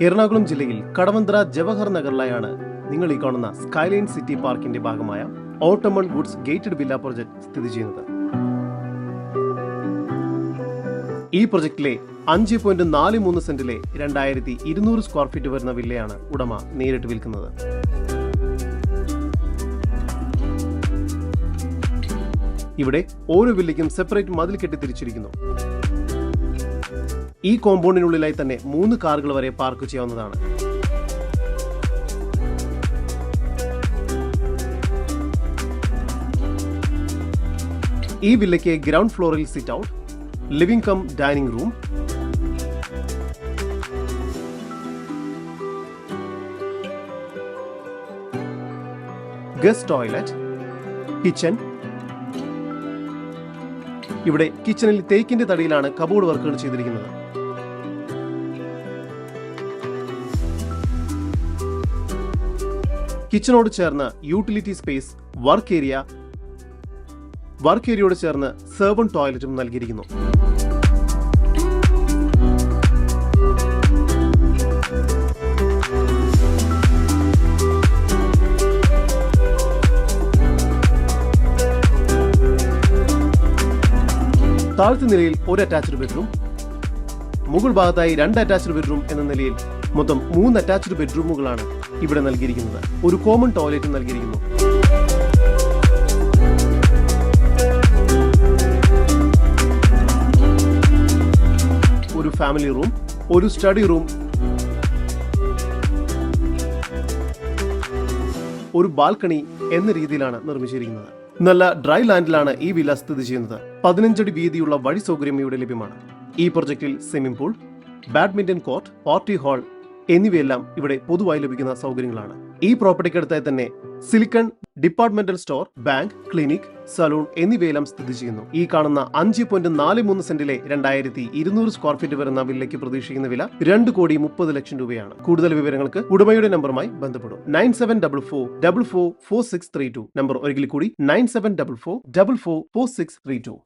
എറണാകുളം ജില്ലയിൽ കടവന്ത്ര ജവഹർ നഗറിലായാണ് നിങ്ങൾ ഈ കാണുന്ന സ്കൈലൈൻ സിറ്റി പാർക്കിന്റെ ഭാഗമായ ഓട്ടമൺ വുഡ്സ് ഗേറ്റഡ് വില്ല പ്രൊജക്ട് സ്ഥിതി ചെയ്യുന്നത്. ഈ പ്രൊജക്ടിലെ 5.43 സെന്റിലെ 2200 സ്ക്വയർ ഫീറ്റ് വരുന്ന വില്ലയാണ് ഉടമ നേരിട്ട് വിൽക്കുന്നത്. ഇവിടെ ഓരോ വില്ലയ്ക്കും സെപ്പറേറ്റ് മതിൽ കെട്ടി തിരിച്ചിരിക്കുന്നു. ഈ കോമ്പൗണ്ടിനുള്ളിലായി തന്നെ 3 കാറുകൾ വരെ പാർക്ക് ചെയ്യാവുന്നതാണ്. ഈ വില്ലയ്ക്ക് ഗ്രൗണ്ട് ഫ്ലോറിൽ sit out, living come dining room, guest toilet, kitchen. ഇവിടെ കിച്ചണിൽ തേക്കിന്റെ തടിയിലാണ് കബോർഡ് വർക്കുകൾ ചെയ്തിരിക്കുന്നത്. കിച്ചണോട് ചേർന്ന് യൂട്ടിലിറ്റി സ്പേസ്, വർക്ക് ഏരിയയോട് ചേർന്ന് സെർവന്റ് ടോയ്ലറ്റും നൽകിയിരിക്കുന്നു. താഴത്തെ നിലയിൽ ഒരു അറ്റാച്ച്ഡ് ബെഡ്റൂം, മുകൾ ഭാഗത്തായി 2 അറ്റാച്ച്ഡ് ബെഡ്റൂം എന്ന നിലയിൽ മൊത്തം 3 അറ്റാച്ച്ഡ് ബെഡ്റൂമുകളാണ് ഇവിടെ നൽകിയിരിക്കുന്നത്. ഒരു കോമൺ ടോയ്ലറ്റും നൽകിയിരിക്കുന്നു. ഒരു ഫാമിലി റൂം, ഒരു സ്റ്റഡി റൂം, ഒരു ബാൽക്കണി എന്ന രീതിയിലാണ് നിർമ്മിച്ചിരിക്കുന്നത്. നല്ല ഡ്രൈ ലാൻഡിലാണ് ഈ വില്ല സ്ഥിതി ചെയ്യുന്നത്. 15 അടി വീതിയുള്ള വഴി സൗകര്യം ഇവിടെ ലഭ്യമാണ്. ഈ പ്രൊജക്ടിൽ swimming pool, badminton court, party hall എന്നിവയെല്ലാം ഇവിടെ പൊതുവായി ലഭിക്കുന്ന സൗകര്യങ്ങളാണ്. ഈ പ്രോപ്പർട്ടിക്കടുത്തായി തന്നെ silicon, departmental store, bank, clinic, salon എന്നിവയെല്ലാം സ്ഥിതി ചെയ്യുന്നു. ഈ കാണുന്ന 5.43 സെന്റിലെ 2200 സ്ക്വയർ ഫീറ്റ് വരുന്ന വില്ലയ്ക്ക് പ്രതീക്ഷിക്കുന്ന വില 2,30,00,000 രൂപയാണ്. കൂടുതൽ വിവരങ്ങൾക്ക് ഉടമയുടെ നമ്പറുമായി ബന്ധപ്പെടും. 9744444632. നമ്പർ ഒരിക്കൽ കൂടി 9744444632.